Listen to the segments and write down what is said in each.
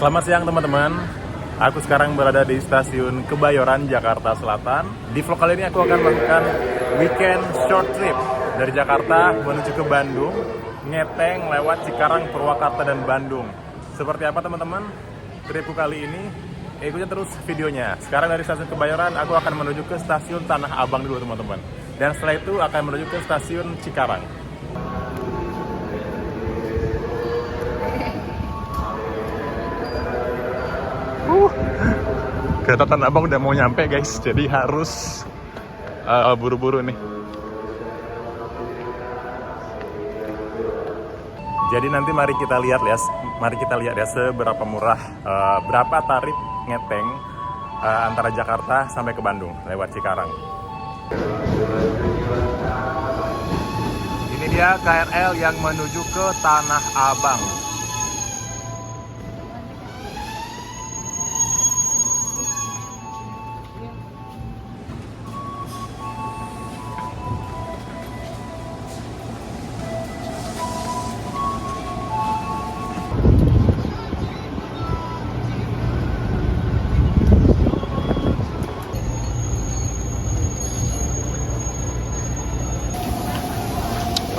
Selamat siang teman-teman. Aku sekarang berada di stasiun Kebayoran, Jakarta Selatan. Di vlog kali ini aku akan melakukan weekend short trip dari Jakarta menuju ke Bandung, ngeteng lewat Cikarang, Purwakarta, dan Bandung. Seperti apa teman-teman tripku kali ini? Ikutin terus videonya. Sekarang dari stasiun Kebayoran aku akan menuju ke stasiun Tanah Abang dulu teman-teman. Dan setelah itu akan menuju ke stasiun Cikarang. Kereta Tanah Abang udah mau nyampe guys, jadi harus buru-buru nih. Jadi nanti mari kita lihat ya seberapa murah, berapa tarif ngeteng antara Jakarta sampai ke Bandung lewat Cikarang. Ini dia KRL yang menuju ke Tanah Abang.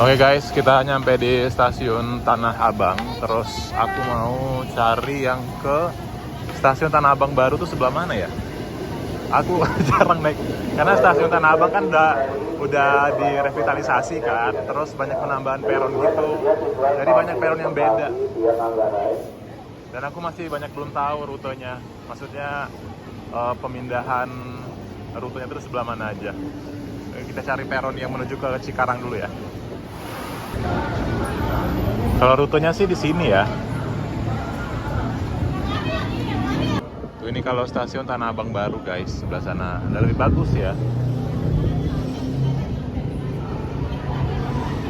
Oke guys, kita nyampe di stasiun Tanah Abang. Terus aku mau cari yang ke stasiun Tanah Abang baru tuh sebelah mana ya? Aku jarang naik, karena stasiun Tanah Abang kan udah direvitalisasi kan. Terus banyak penambahan peron gitu. Jadi banyak peron yang beda. Dan aku masih banyak belum tahu rutenya. Maksudnya pemindahan rutenya itu sebelah mana aja. Kita cari peron yang menuju ke Cikarang dulu ya. Kalau rutenya sih di sini ya. Tuh ini kalau stasiun Tanah Abang baru guys, sebelah sana. Lebih bagus ya.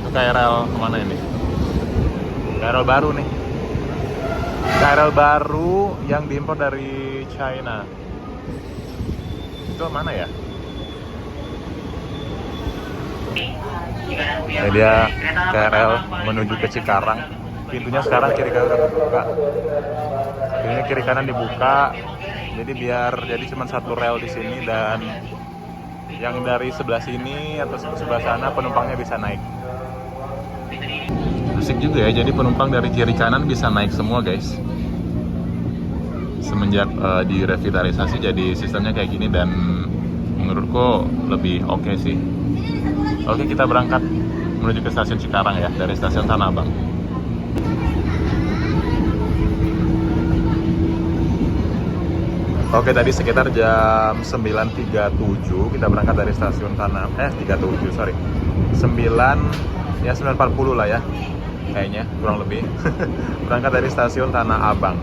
Itu KRL kemana ini? KRL baru nih. KRL baru yang diimpor dari China. Itu mana ya? Ini dia KRL menuju ke Cikarang. Pintunya sekarang kiri kanan udah terbuka. Pintunya kiri kanan dibuka. Jadi jadi cuma satu rel di sini, dan yang dari sebelah sini atau sebelah sana penumpangnya bisa naik. Asik juga ya. Jadi penumpang dari kiri kanan bisa naik semua guys. Semenjak direvitalisasi jadi sistemnya kayak gini, dan menurutku lebih oke sih. Oke, kita berangkat menuju ke stasiun Cikarang ya, dari stasiun Tanah Abang. Oke, tadi sekitar jam 9.37 kita berangkat dari stasiun 37, sorry. 9.40 lah ya, kayaknya, kurang lebih. Berangkat dari stasiun Tanah Abang.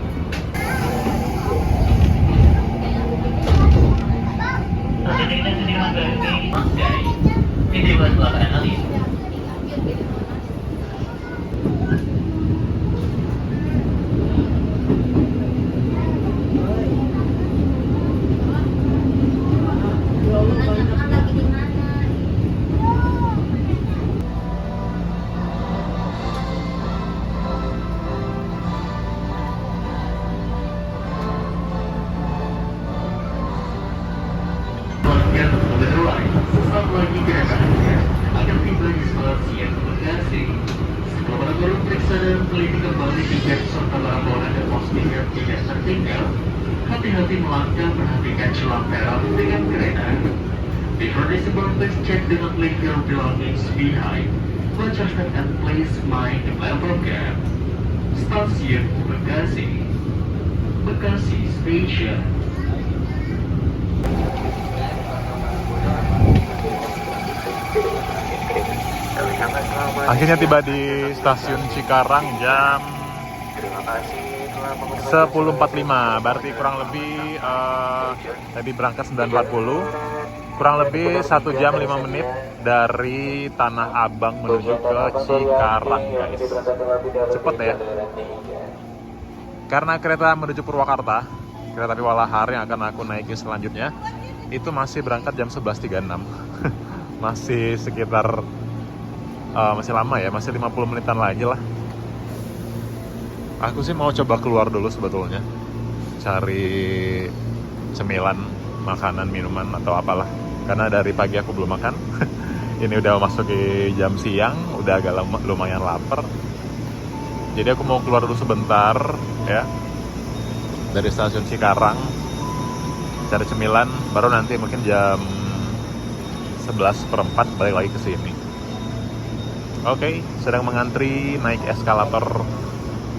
Lagi kedatangannya akan tiba di stasiun Bekasi. Setelah melakukan periksa dan teliti kembali tiket serta laporan dan postingan tidak tertinggal, hati-hati melangkah, perhatikan celah peron dengan kereta. Before disembark, please check do not leave your belongings behind. Watch your step and please mind the platform gap. Stasiun Bekasi, Bekasi Station. Akhirnya tiba di stasiun Cikarang jam 10.45, berarti kurang lebih tadi berangkat 9.40, kurang lebih 1 jam 5 menit dari Tanah Abang menuju ke Cikarang guys. Cepet ya. Karena kereta menuju Purwakarta, kereta api Walahar yang akan aku naiki selanjutnya, itu masih berangkat jam 11.36. Masih sekitar masih lama ya, masih 50 menitan lagi lah. Aku sih mau coba keluar dulu sebetulnya. cari cemilan, makanan, minuman atau apalah. Karena dari pagi aku belum makan. Ini udah masuki jam siang, udah agak lumayan lapar. Jadi aku mau keluar dulu sebentar ya dari stasiun Cikarang, cari cemilan, baru nanti mungkin jam 11:04 balik lagi ke sini. Oke, sedang mengantri naik eskalator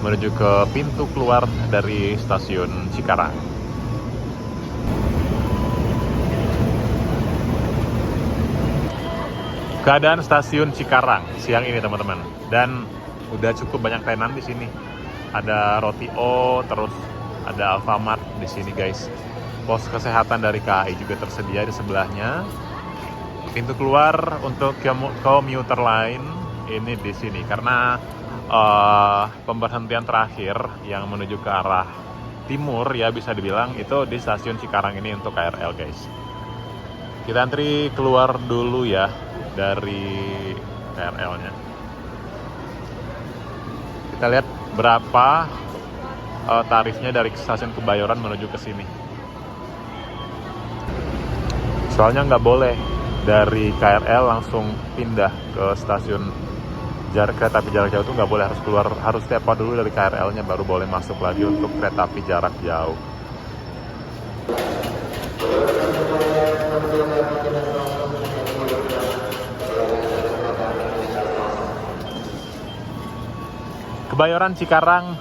menuju ke pintu keluar dari stasiun Cikarang. Keadaan stasiun Cikarang siang ini teman-teman, dan udah cukup banyak tenan di sini. Ada Roti O, terus ada Alfamart di sini guys. Pos kesehatan dari KAI juga tersedia di sebelahnya. Pintu keluar untuk komuter lain ini di sini karena pemberhentian terakhir yang menuju ke arah timur ya bisa dibilang itu di stasiun Cikarang ini untuk KRL guys. Kita antri keluar dulu ya dari KRL-nya. Kita lihat berapa tarifnya dari stasiun Kebayoran menuju ke sini. Soalnya nggak boleh dari KRL langsung pindah ke stasiun kereta api jarak jauh itu nggak boleh, harus telepon dulu dari KRL-nya baru boleh masuk lagi untuk kereta api jarak jauh. Kebayoran Cikarang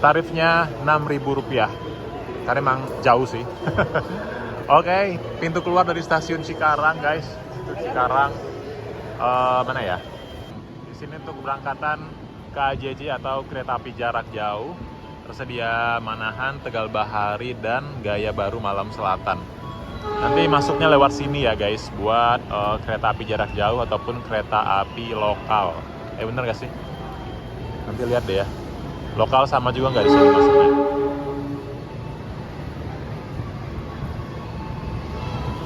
tarifnya Rp6.000 karena emang jauh sih. Oke, pintu keluar dari stasiun Cikarang guys. Cikarang mana ya? Di sini untuk keberangkatan KAJJ atau kereta api jarak jauh tersedia Manahan, Tegal Bahari, dan Gaya Baru Malam Selatan. Nanti masuknya lewat sini ya guys buat kereta api jarak jauh ataupun kereta api lokal. Bener gak sih? Nanti lihat deh ya. Lokal sama juga nggak di sini masuknya.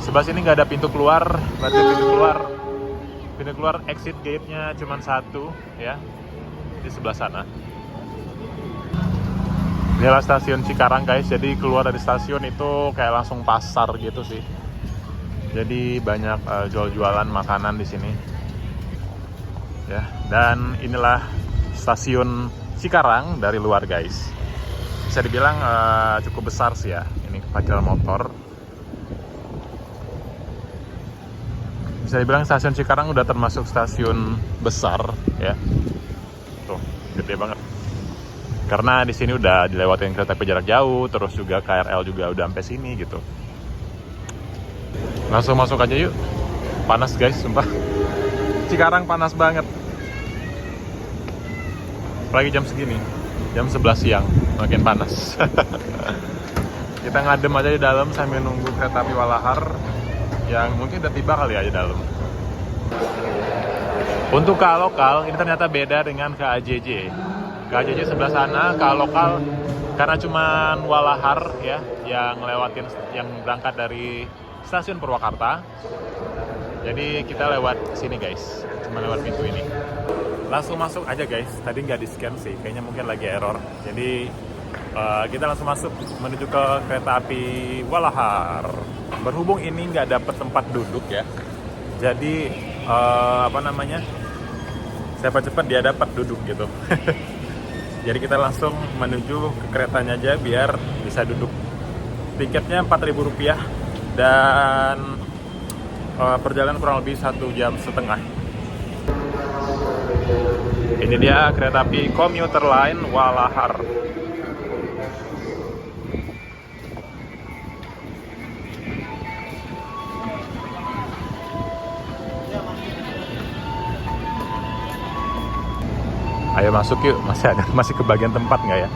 Sebelah sini nggak ada pintu keluar, berarti pintu keluar exit gate-nya cuma satu ya di sebelah sana. Inilah stasiun Cikarang guys, jadi keluar dari stasiun itu kayak langsung pasar gitu sih. Jadi banyak jual-jualan makanan di sini. Ya, dan inilah stasiun Cikarang dari luar guys. Bisa dibilang cukup besar sih ya. Ini parkiran motor. Bisa dibilang stasiun Cikarang udah termasuk stasiun besar ya. Tuh, gede banget. Karena di sini udah dilewatin kereta api jarak jauh, terus juga KRL juga udah sampai sini gitu. Langsung masuk aja yuk. Panas guys, sumpah. Cikarang panas banget. Apalagi jam segini, jam 11 siang, makin panas. Kita ngadem aja di dalam sambil nunggu kereta api Walahar yang mungkin udah tiba kali ya di dalam. Untuk KA lokal ini ternyata beda dengan KAJJ. KAJJ sebelah sana, KA lokal karena cuman Walahar ya yang lewatin, yang berangkat dari stasiun Purwakarta. Jadi kita lewat sini guys, cuma lewat pintu ini. Langsung masuk aja guys, tadi nggak di scan sih, kayaknya mungkin lagi error. Jadi kita langsung masuk menuju ke kereta api Walahar. Berhubung ini nggak dapet tempat duduk ya, jadi cepat dia dapat duduk gitu. Jadi kita langsung menuju ke keretanya aja biar bisa duduk. Tiketnya Rp4.000 dan perjalanan kurang lebih 1,5 jam. Ini dia kereta api komuter lain Walahar. Ayo masuk yuk, masih kebagian tempat nggak ya?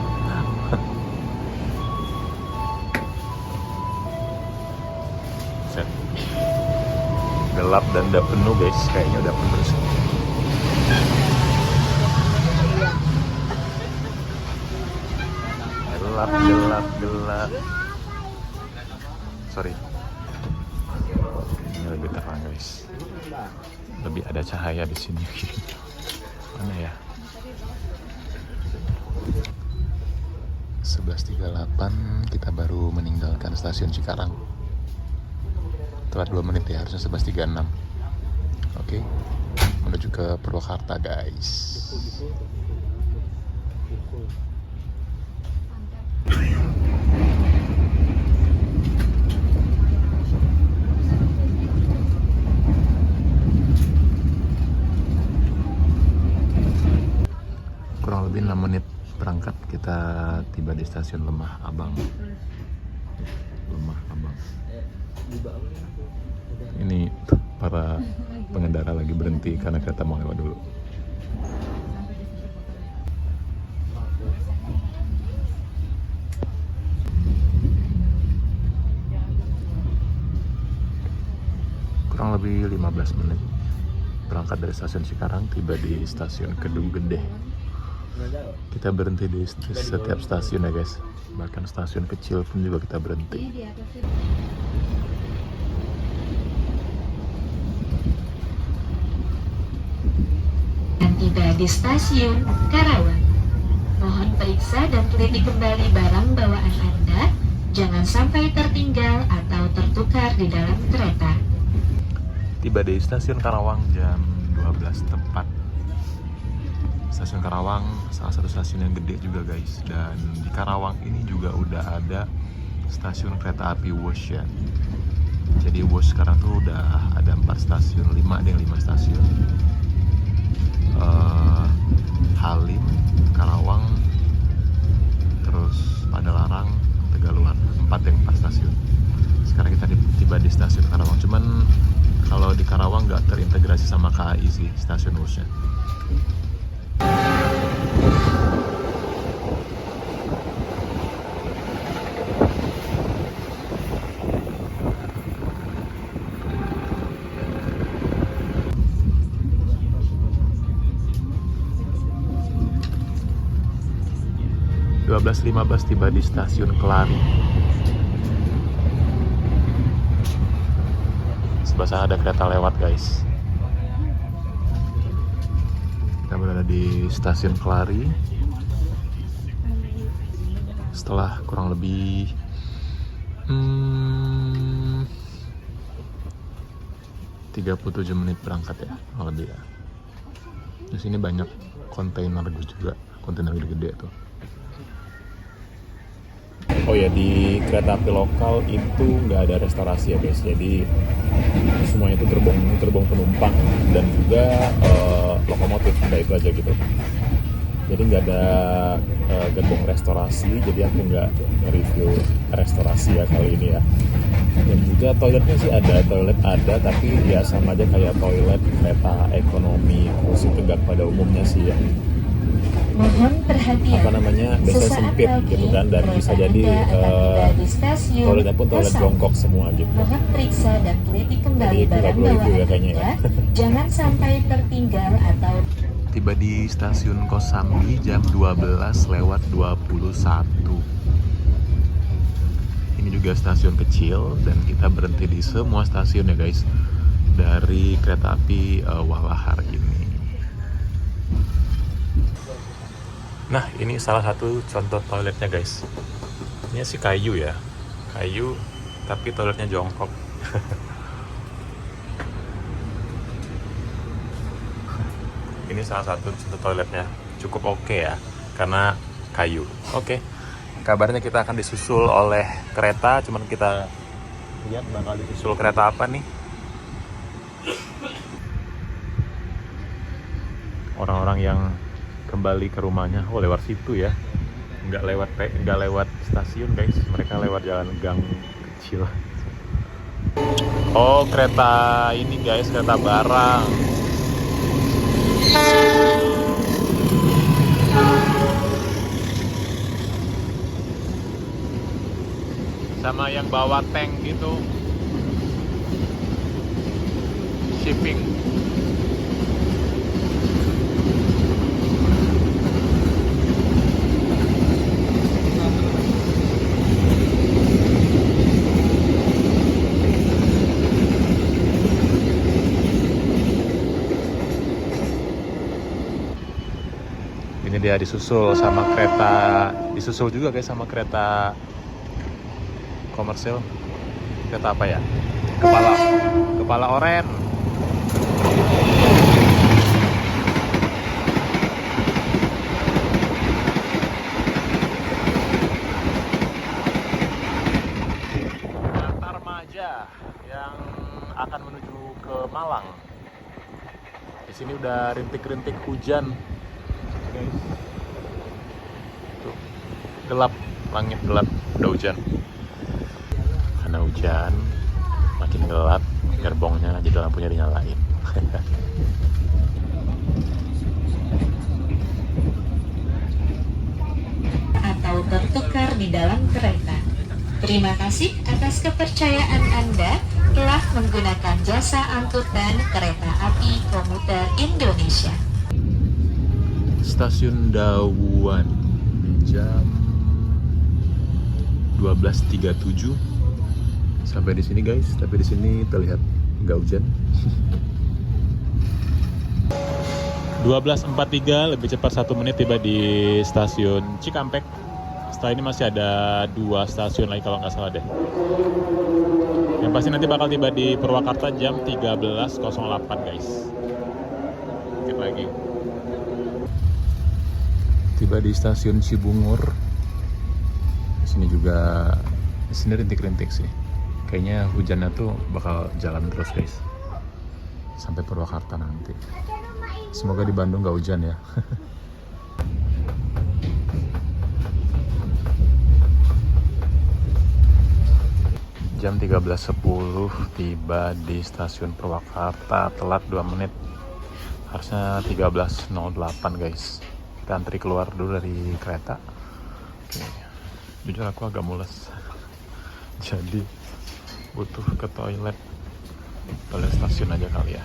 Set. Gelap dan udah penuh guys, kayaknya udah penuh sih. Gelap. Sorry. Ini lebih terang guys. Lebih ada cahaya di sini. Mana ya? 11.38 kita baru meninggalkan stasiun Cikarang. Telat 2 menit ya, harusnya 11.36. Oke, menuju ke Purwakarta guys. Kurang lebih 6 menit berangkat, kita tiba di stasiun Lemah Abang. Lemah Abang. Ini para pengendara lagi berhenti karena kereta mau lewat dulu. Kurang lebih 15 menit berangkat dari stasiun Cikarang, tiba di stasiun Kedung Gede. Kita berhenti di setiap stasiun ya guys, bahkan stasiun kecil pun juga kita berhenti. Dan tiba di stasiun Karawang. Mohon periksa dan teliti kembali barang bawaan Anda, jangan sampai tertinggal atau tertukar di dalam kereta. Tiba di stasiun Karawang jam 12 tepat. Stasiun Karawang salah satu stasiun yang gede juga guys, dan di Karawang ini juga udah ada stasiun kereta api Wush ya. Jadi Wush sekarang tuh udah ada 4 stasiun, 5 stasiun. Halim, Karawang, terus Padalarang, Tegaluar, 4 stasiun. Sekarang kita tiba di stasiun Karawang, cuman kalau di Karawang nggak terintegrasi sama KAI sih stasiun Wushnya. 12.15 tiba di stasiun Kelari. Sebelah sana ada kereta lewat guys. Kita berada di stasiun Kelari setelah kurang lebih 37 menit berangkat ya, kurang lebih ya. Di sini banyak kontainer juga, kontainer gede-gede tuh. Oh ya, di kereta api lokal itu nggak ada restorasi ya guys, jadi semuanya itu gerbong penumpang dan juga lokomotif, udah itu aja gitu. Jadi nggak ada gerbong restorasi, jadi aku nggak nge-review restorasi ya kali ini ya. Dan juga toiletnya sih toilet ada, tapi ya sama aja kayak toilet kereta ekonomi kursi tegak pada umumnya sih ya. Mohon perhatian. Apa namanya, biasanya sempit gitu kan, dan bisa jadi toiletnya pun toilet jongkok semua gitu. Mohon periksa dan teliti kembali Jadi barang review bawaan ya kayaknya ya. Jangan sampai tertinggal atau. Tiba di stasiun Kosambi jam 12:21. Ini juga stasiun kecil dan kita berhenti di semua stasiun ya guys, dari kereta api Wawahar ini. Nah, ini salah satu contoh toiletnya guys. Ini sih kayu ya, kayu tapi toiletnya jongkok. Ini salah satu contoh toiletnya, cukup oke ya, karena kayu. Oke. Kabarnya kita akan disusul oleh kereta, cuman kita lihat bakal disusul kereta apa nih. Orang-orang yang kembali ke rumahnya, lewat situ ya, nggak lewat stasiun guys, mereka lewat jalan gang kecil. Oh, kereta ini guys, kereta barang. Sama yang bawa tank gitu, shipping. Ini dia disusul sama kereta, disusul juga guys sama kereta komersil. Kereta apa ya? Kepala oren. Kereta remaja yang akan menuju ke Malang. Di sini udah rintik-rintik hujan. Guys. Tuh, gelap, langit gelap, udah hujan. Karena hujan, makin gelap, gerbongnya jadi lampunya dinyalain. Atau tertukar di dalam kereta. Terima kasih atas kepercayaan Anda telah menggunakan jasa angkutan kereta api komuter Indonesia. Stasiun Dawuan jam 12.37 sampai di sini guys, tapi di sini terlihat nggak hujan. 12.43 lebih cepat 1 menit tiba di stasiun Cikampek. Setelah ini masih ada 2 stasiun lagi kalau nggak salah deh. Yang pasti nanti bakal tiba di Purwakarta jam 13.08 guys. Dikit lagi. Tiba di stasiun Cibungur. Di sini juga, di sini rintik-rintik sih. Kayaknya hujannya tuh bakal jalan terus guys, sampai Purwakarta nanti. Semoga di Bandung nggak hujan ya. Jam 13.10 tiba di stasiun Purwakarta, telat 2 menit. Harusnya 13.08 guys. Kita antri keluar dulu dari kereta. Oke. Jujur aku agak mules. Jadi butuh ke toilet stasiun aja kali ya.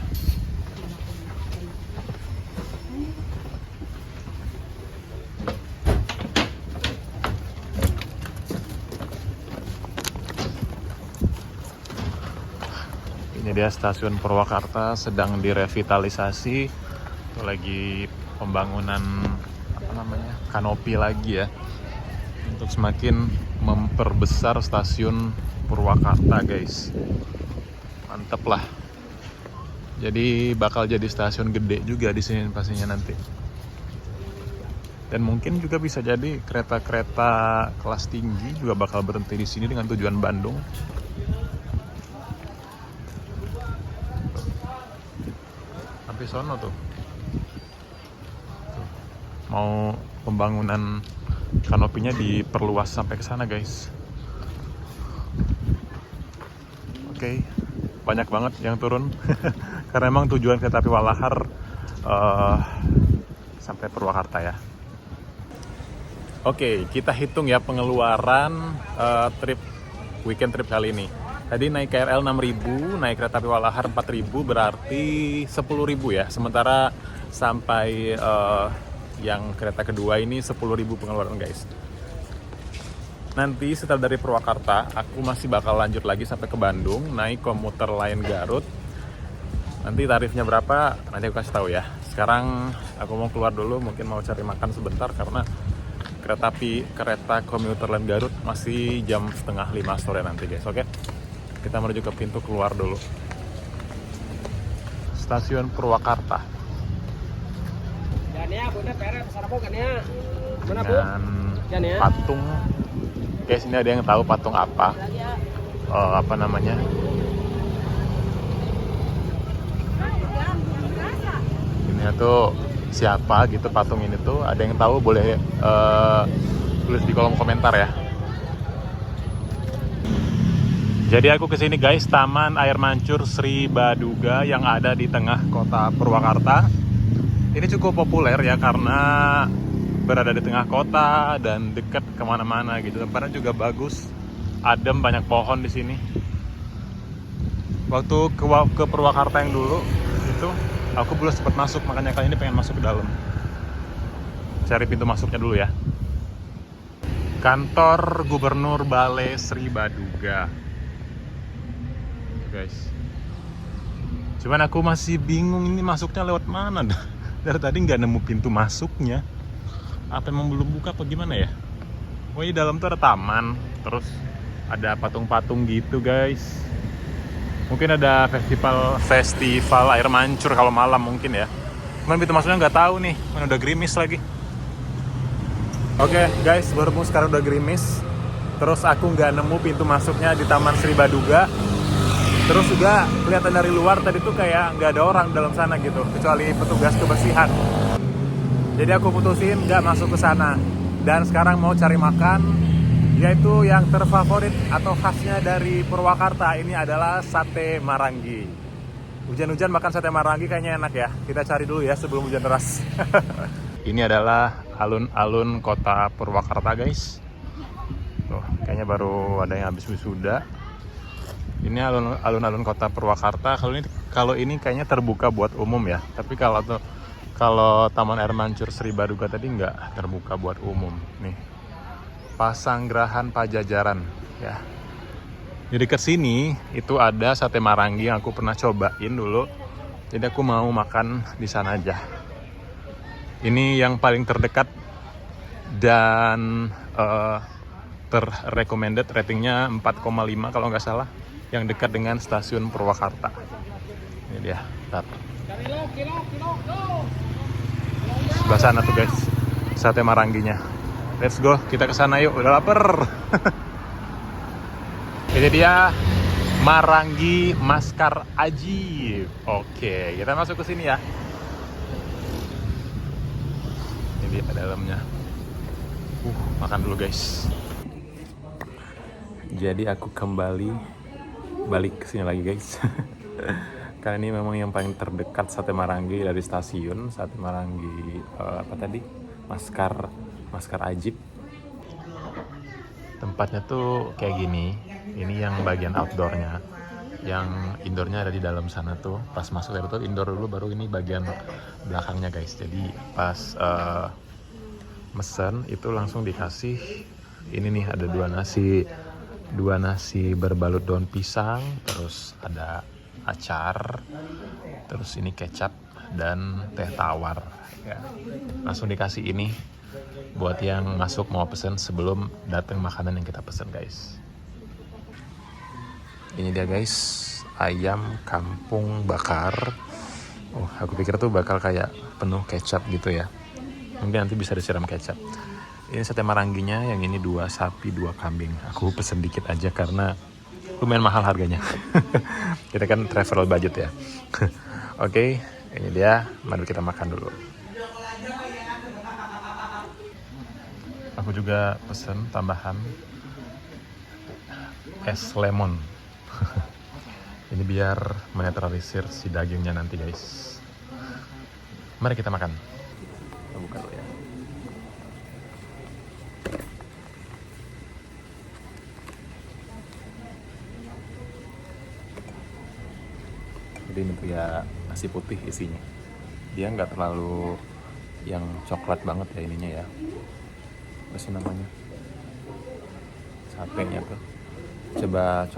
Ini dia stasiun Purwakarta sedang direvitalisasi. Itu lagi pembangunan apa namanya? Kanopi lagi ya. Untuk semakin memperbesar stasiun Purwakarta, guys. Mantep lah. Jadi bakal jadi stasiun gede juga di sini pastinya nanti. Dan mungkin juga bisa jadi kereta-kereta kelas tinggi juga bakal berhenti di sini dengan tujuan Bandung. Sampai sono tuh. Mau pembangunan kanopinya diperluas sampai ke sana, guys. Oke, banyak banget yang turun. Karena emang tujuan kereta api Walahar sampai Purwakarta ya. Oke, kita hitung ya pengeluaran weekend trip kali ini. Tadi naik KRL 6.000, naik kereta api Walahar 4.000, berarti 10.000 ya. Sementara sampai yang kereta kedua ini 10.000 pengeluaran guys. Nanti setelah dari Purwakarta, aku masih bakal lanjut lagi sampai ke Bandung, naik komuter lain Garut. Nanti tarifnya berapa, nanti aku kasih tahu ya. Sekarang aku mau keluar dulu, mungkin mau cari makan sebentar karena kereta komuter lain Garut masih jam 4:30 sore nanti guys. Oke, kita menuju ke pintu keluar dulu. Stasiun Purwakarta. Dengan patung. Guys, ini ada yang tahu patung apa? Apa namanya? Ini tuh siapa gitu patung ini tuh? Ada yang tahu boleh tulis di kolom komentar ya. Jadi aku kesini guys, Taman Air Mancur Sri Baduga yang ada di tengah kota Purwakarta. Ini cukup populer ya karena berada di tengah kota dan dekat kemana-mana gitu. Tempatnya juga bagus, adem, banyak pohon di sini. Waktu ke Purwakarta yang dulu itu aku belum sempat masuk, makanya kali ini pengen masuk ke dalam. Cari pintu masuknya dulu ya. Kantor Gubernur Balai Sri Baduga, guys. Cuman aku masih bingung ini masuknya lewat mana. Dari tadi nggak nemu pintu masuknya. Apa emang belum buka apa gimana ya? Oh, di dalam tuh ada taman, terus ada patung-patung gitu guys. Mungkin ada festival air mancur kalau malam mungkin ya. Cuman pintu masuknya nggak tahu nih, mana udah gerimis lagi. Oke guys, berhubung sekarang udah gerimis, terus aku nggak nemu pintu masuknya di Taman Sri Baduga. Terus juga kelihatan dari luar tadi tuh kayak nggak ada orang dalam sana gitu, kecuali petugas kebersihan. Jadi aku putusin nggak masuk ke sana. Dan sekarang mau cari makan, yaitu yang terfavorit atau khasnya dari Purwakarta. Ini adalah sate Marangi. Hujan-hujan makan sate Marangi kayaknya enak ya. Kita cari dulu ya sebelum hujan deras. Ini adalah alun-alun kota Purwakarta guys. Tuh, kayaknya baru ada yang habis wisuda. Ini alun-alun kota Purwakarta. Kalau ini kayaknya terbuka buat umum ya. Tapi kalau Taman Air Mancur Sri Baduga tadi nggak terbuka buat umum. Nih, Pasanggrahan Pajajaran ya. Jadi dekat sini itu ada sate Marangi yang aku pernah cobain dulu. Jadi aku mau makan di sana aja. Ini yang paling terdekat dan terrecommended, ratingnya 4,5 kalau nggak salah, yang dekat dengan stasiun Purwakarta. Ini dia, bentar. Sebelah sana tuh guys, sate Maranginya. Let's go, kita ke sana yuk, udah lapar. Ini dia Marangi Maskar Aji. Oke, kita masuk ke sini ya. Ini dia dalamnya. Makan dulu guys. Jadi aku balik ke sini lagi guys. Karena ini memang yang paling terdekat sate Marangi dari stasiun. Sate Marangi Maskar Ajib. Tempatnya tuh kayak gini. Ini yang bagian outdoornya. Yang indoornya ada di dalam sana tuh. Pas masuk dari itu indoor dulu, baru ini bagian belakangnya guys. Jadi pas mesen itu langsung dikasih ini nih, ada dua nasi berbalut daun pisang, terus ada acar, terus ini kecap dan teh tawar ya. Langsung dikasih ini buat yang masuk mau pesen sebelum datang makanan yang kita pesen guys. Ini dia guys, ayam kampung bakar. Oh, aku pikir tuh bakal kayak penuh kecap gitu ya. Mungkin nanti bisa disiram kecap. Ini sate Maranginya, yang ini 2 sapi 2 kambing. Aku pesen dikit aja karena lumayan mahal harganya. Kita kan travel budget ya. Oke, ini dia. Mari kita makan dulu. Aku juga pesen tambahan es lemon. Ini biar menetralisir si dagingnya nanti guys. Mari kita makan. Kita buka dulu ya. Jadi ini tuh ya nasi putih isinya. Dia nggak terlalu yang coklat banget ya ininya ya. Apa sih namanya? Satenya tuh. Coba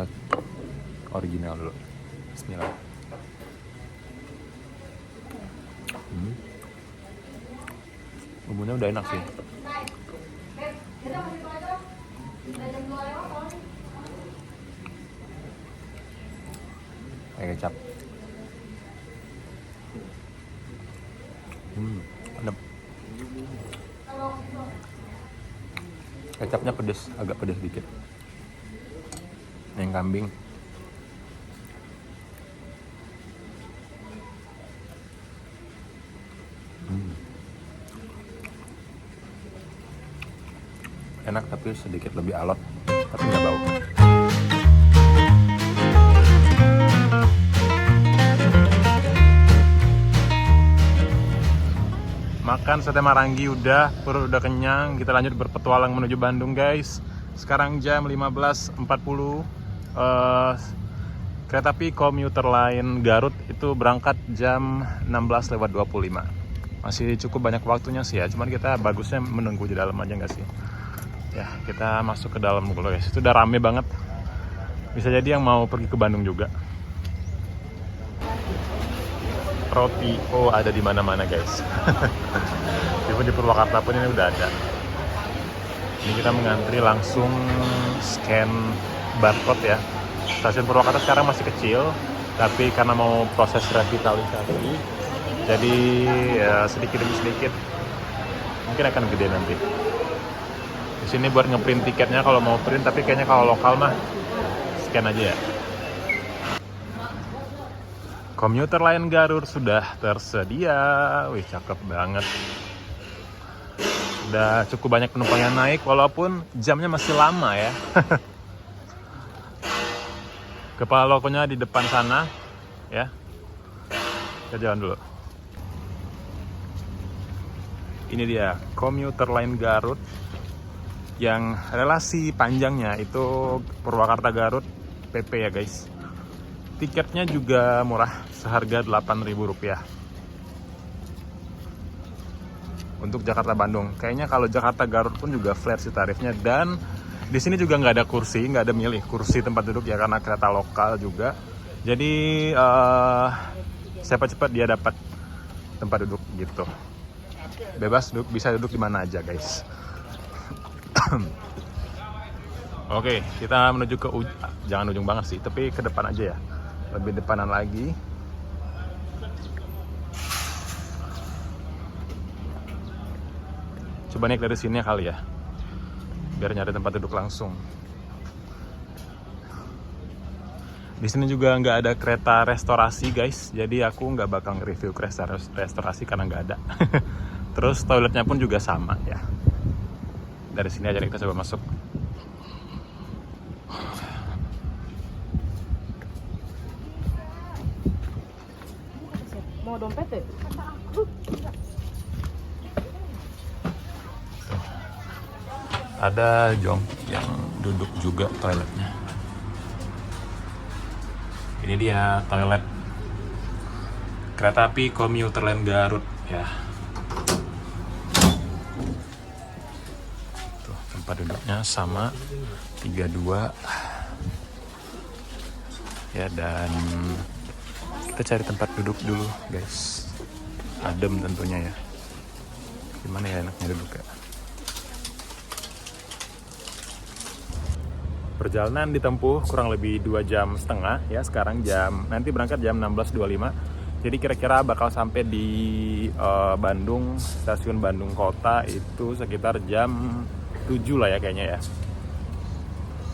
original dulu. Bismillah. Bumbunya udah enak sih. Kayak kecap. Enak. Kecapnya pedes, agak pedes dikit. Yang kambing enak tapi sedikit lebih alot, tapi nggak bau. Makan sate Marangi udah, perut udah kenyang. Kita lanjut berpetualang menuju Bandung guys. Sekarang jam 15.40. Kereta api komuter lain Garut itu berangkat jam 16:25. Masih cukup banyak waktunya sih ya. Cuman kita bagusnya menunggu di dalam aja nggak sih? Ya, kita masuk ke dalam dulu guys. Itu udah rame banget. Bisa jadi yang mau pergi ke Bandung juga. Roti ada di mana-mana guys. Di Meskipun di Purwakarta pun ini udah ada. Ini kita mengantri langsung scan barcode ya. Stasiun Purwakarta sekarang masih kecil, tapi karena mau proses revitalisasi, jadi ya sedikit demi sedikit mungkin akan gede nanti. Di sini buat ngeprint tiketnya kalau mau print, tapi kayaknya kalau lokal mah scan aja ya. Komuter lain Garut sudah tersedia. Wih, cakep banget. Udah cukup banyak penumpang yang naik, walaupun jamnya masih lama ya. Kepala lokonya di depan sana, ya. Kita jalan dulu. Ini dia, komuter lain Garut. Yang relasi panjangnya itu Purwakarta Garut PP ya guys. Tiketnya juga murah, seharga Rp8.000. Untuk Jakarta Bandung. Kayaknya kalau Jakarta Garut pun juga flat sih tarifnya. Dan di sini juga nggak ada kursi, nggak ada milih kursi tempat duduk ya, karena kereta lokal juga. Jadi siapa cepat dia dapat tempat duduk gitu. Bebas duduk, bisa duduk di mana aja guys. Oke, kita menuju ke jangan ujung banget sih, tapi ke depan aja ya. Lebih depanan lagi. Coba naik dari sini kali ya, biar nyari tempat duduk langsung. Di sini juga nggak ada kereta restorasi guys, jadi aku nggak bakal nge-review kereta restorasi karena nggak ada. Terus toiletnya pun juga sama ya. Dari sini aja kita coba masuk. Mau dompet deh? Ada jong yang duduk juga toiletnya. Ini dia toilet kereta api komuter lain Garut ya. Tuh, tempat duduknya sama 32 ya, dan kita cari tempat duduk dulu guys. Adem tentunya ya. Gimana ya enaknya duduk ya. Perjalanan ditempuh kurang lebih 2,5 jam ya. Sekarang nanti berangkat jam 16.25. Jadi kira-kira bakal sampai di Bandung, stasiun Bandung Kota itu sekitar jam 7 lah ya kayaknya ya.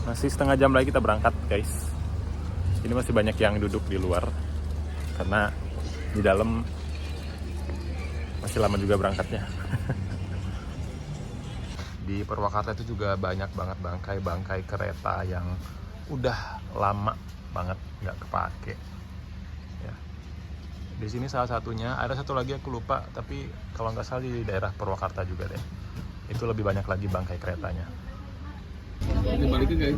Masih setengah jam lagi kita berangkat guys. Ini masih banyak yang duduk di luar karena di dalam masih lama juga berangkatnya. Di Purwakarta itu juga banyak banget bangkai-bangkai kereta yang udah lama banget nggak kepake. Ya. Di sini salah satunya, ada satu lagi aku lupa, tapi kalau nggak salah di daerah Purwakarta juga deh. Itu lebih banyak lagi bangkai keretanya. 16.25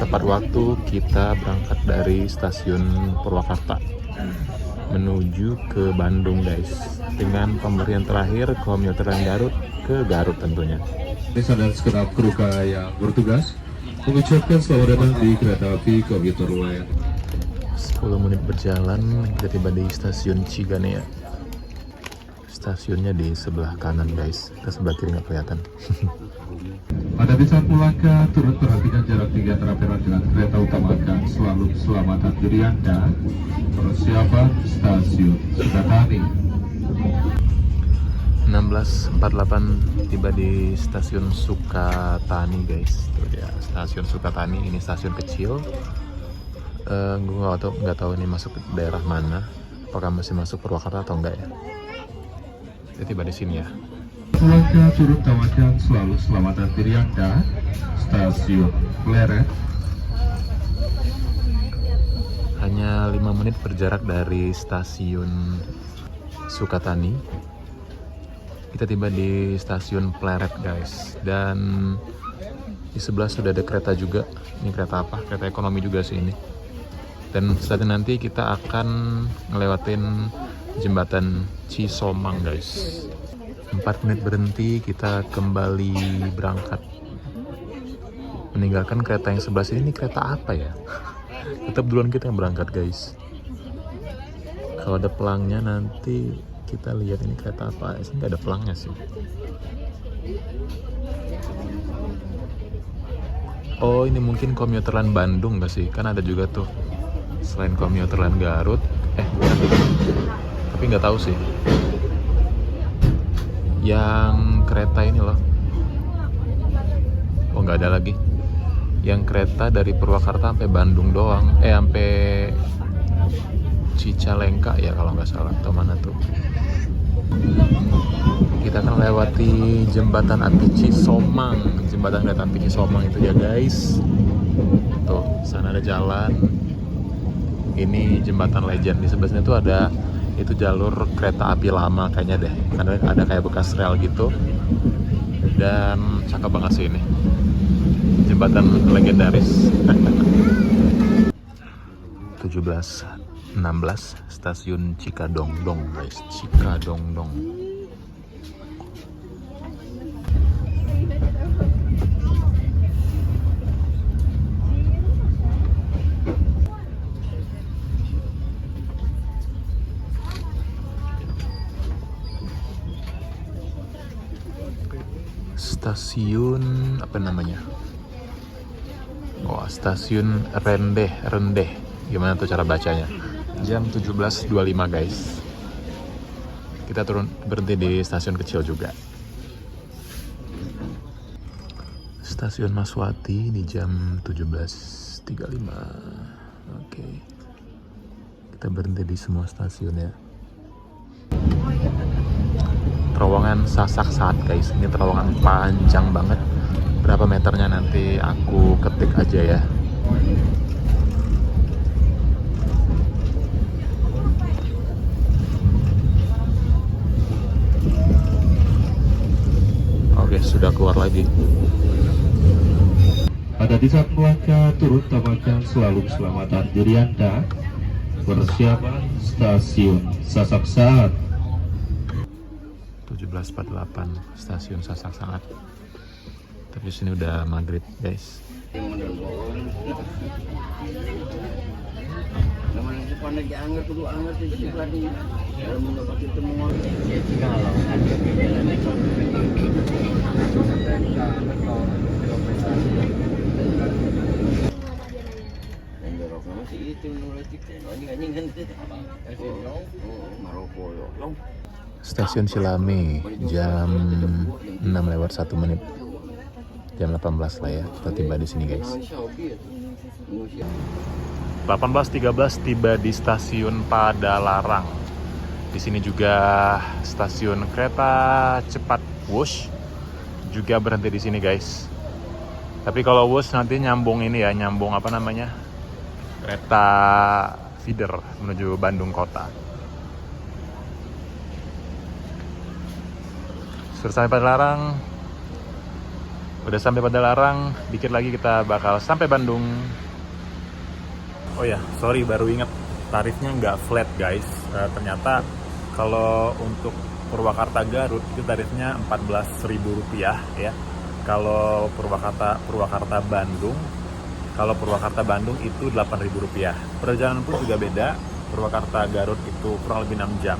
tepat waktu kita berangkat dari stasiun Purwakarta menuju ke Bandung guys, dengan pemberian terakhir komuter lain Garut ke Garut tentunya. Dan segenap kru yang bertugas mengucapkan selamat datang di kereta api komuter lain. 10 menit berjalan kita tiba di stasiun Ciganea. Stasiunnya di sebelah kanan guys, ke sebelah kiri nggak kelihatan. Pada saat melangkah, turut perhatikan jarak 3 antara peron dengan kereta utamakan selalu keselamatan diri Anda. Persiapan stasiun Sukatani. 16.48 tiba di stasiun Sukatani guys. Tuh dia, stasiun Sukatani. Ini stasiun kecil. Gue nggak tahu ini masuk ke daerah mana. Apakah masih masuk Purwakarta atau enggak ya? Kita tiba di sini ya. Melangkah turut tawarkan selalu keselamatan diri Anda. Stasiun Pleret. Hanya 5 menit berjarak dari stasiun Sukatani. Kita tiba di stasiun Pleret guys, dan di sebelah sudah ada kereta juga. Ini kereta apa? Kereta ekonomi juga sih ini. Dan setelah nanti kita akan ngelewatin jembatan Cisomang guys. 4 menit berhenti, kita kembali berangkat. Meninggalkan kereta yang sebelah sini. Ini kereta apa ya? Tetap duluan kita yang berangkat guys. Kalau ada pelangnya nanti Kita lihat ini kereta apa. Ini nggak ada pelangnya sih. Oh, ini mungkin komuter lain Bandung nggak sih? Kan ada juga tuh selain komuter lain Garut. Bukan. Tapi nggak tahu sih. Yang kereta ini loh. Oh, nggak ada lagi. Yang kereta dari Purwakarta sampai Bandung doang. Sampai Cicalengka ya kalau nggak salah. Atau mana tuh? Kita akan lewati jembatan api Cisomang. Jembatan kereta api Cisomang itu ya guys. Tuh, sana ada jalan. Ini jembatan legend. Di sebelah sini tuh ada itu jalur kereta api lama kayaknya deh. Karena ada kayak bekas rel gitu. Dan cakep banget sih ini. Jembatan legendaris. 17:16 stasiun Cikadongdong guys. Cikadongdong. Stasiun apa namanya? Oh, stasiun Rendeh. Gimana tuh cara bacanya? Jam 17.25 guys. Kita berhenti di stasiun kecil juga. Stasiun Maswati di jam 17.35. Oke. Kita berhenti di semua stasiun ya. Terowongan Sasak Saat guys. Ini terowongan panjang banget. Berapa meternya nanti aku ketik aja ya. Oke, sudah keluar lagi. Pada di saat melangkah turut tambahkan selalu keselamatan diri Anda. Persiapan stasiun Sasak Saat. 17.48 stasiun Sasak Saat. Tapi sini udah maghrib guys. Stasiun Cilame jam 6:01. Jam 18 lah ya, kita tiba di sini guys. 18.13 tiba di stasiun Padalarang. Di sini juga stasiun kereta cepat Wush juga berhenti di sini guys. Tapi kalau Wush nanti nyambung ini ya, nyambung apa namanya? Kereta feeder menuju Bandung kota. Sudah sampai Padalarang. Udah sampai Padalarang, dikit lagi kita bakal sampai Bandung. Oh ya, sorry baru inget tarifnya nggak flat guys. Ternyata kalau untuk Purwakarta Garut itu tarifnya Rp14.000 ya. Kalau Purwakarta Bandung, itu Rp8.000. Perjalanan pun juga beda. Purwakarta Garut itu kurang lebih 6 jam.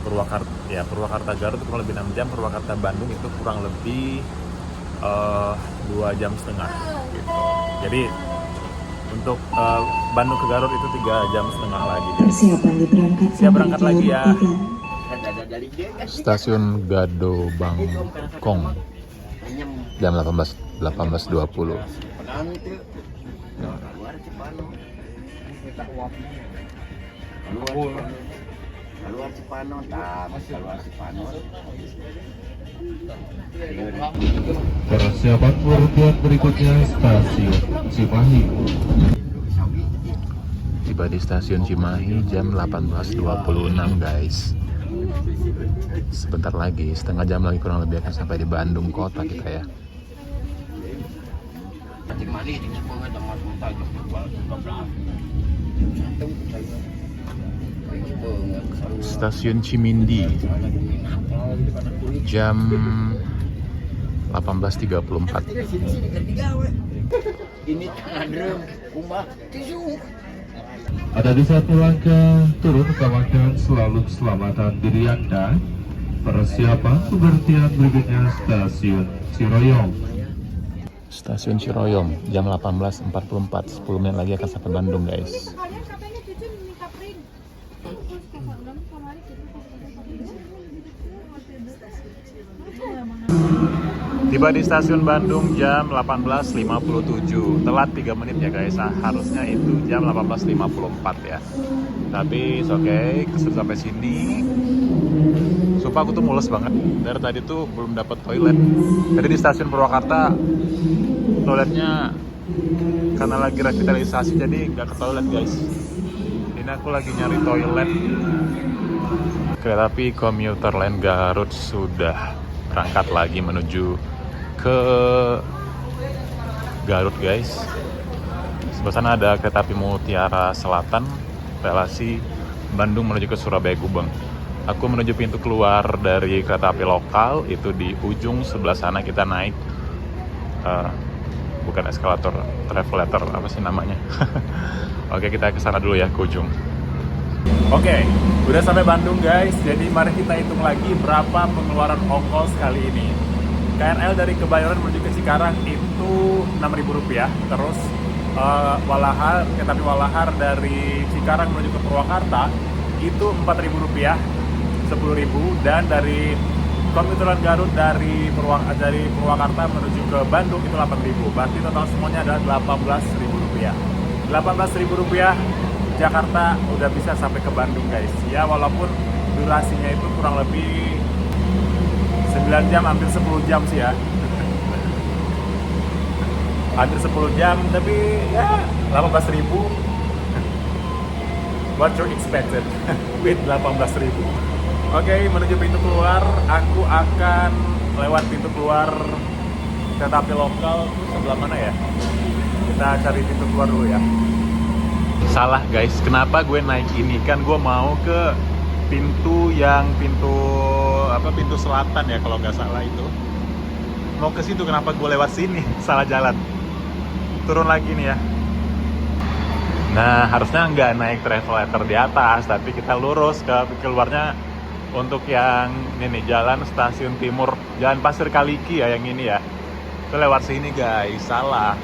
Purwakarta Garut itu kurang lebih 6 jam. Purwakarta Bandung itu kurang lebih 2,5 jam gitu. Jadi untuk Bandung ke Garut itu 3,5 jam lagi. Persiapan diberangkatkan. Siap berangkat lagi ya. Stasiun Gado Bangkong jam 18.20. Persiapan pengertian berikutnya stasiun Cimahi. Tiba di stasiun Cimahi jam 18.26 guys. Sebentar lagi, setengah jam lagi kurang lebih akan sampai di Bandung kota kita ya. Stasiun Cimindi jam 18.34. Ini adrem kumbah tisu. Ada di satu langkah turun utamakan selalu keselamatan diri Anda. Persiapan pengertian berikutnya stasiun Ciroyom. Stasiun Ciroyom jam 18.44, 10 menit lagi akan sampai Bandung guys. Tiba di stasiun Bandung jam 18.57, telat 3 menit ya guys. Nah, harusnya itu jam 18.54 ya. Tapi oke, kesudah sampai sini. Sumpah aku tuh mules banget. Dari tadi tuh belum dapat toilet. Tadi di stasiun Purwakarta toiletnya karena lagi revitalisasi jadi nggak ke toilet guys. Ini aku lagi nyari toilet. Kereta api komuter lain Garut sudah berangkat lagi menuju ke Garut guys. Sebelah sana ada kereta api Mutiara Selatan relasi Bandung menuju ke Surabaya Gubeng. Aku menuju pintu keluar dari kereta api lokal itu di ujung sebelah sana. Kita naik bukan eskalator, travelator apa sih namanya. Oke, kita ke sana dulu ya, ke ujung. Oke, udah sampai Bandung guys. Jadi mari kita hitung lagi berapa pengeluaran ongkos kali ini. KRL dari Kebayoran menuju ke Cikarang itu Rp6.000. Terus kereta api Walahar dari Cikarang menuju ke Purwakarta itu Rp4.000, 10.000. Dan dari komuter Garut dari Purwakarta menuju ke Bandung itu 8.000. Berarti total semuanya adalah Rp18.000. Rp18.000 Jakarta udah bisa sampai ke Bandung guys. Ya walaupun durasinya itu kurang lebih 9 jam, hampir 10 jam sih ya. Hampir 10 jam, tapi ya 18.000. What you expected with 18.000. Oke, menuju pintu keluar. Aku akan lewat pintu keluar kereta api lokal. Sebelah mana ya? Kita cari pintu keluar dulu ya. Salah guys, kenapa gue naik ini? Kan gue mau ke pintu selatan ya kalau nggak salah itu. Mau ke situ, kenapa gue lewat sini? Salah jalan. Turun lagi nih ya. Nah, harusnya nggak naik travelator di atas, tapi kita lurus ke keluarnya untuk yang ini nih, jalan Stasiun Timur, Jalan Pasir Kaliki ya yang ini ya. Itu lewat sini guys, salah.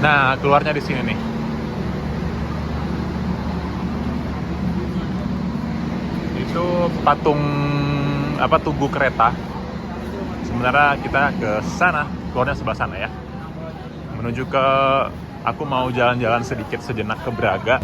Nah, keluarnya di sini nih. Itu patung Tugu kereta. Sebenarnya kita ke sana, keluarnya sebelah sana ya. Menuju ke, aku mau jalan-jalan sedikit sejenak ke Braga.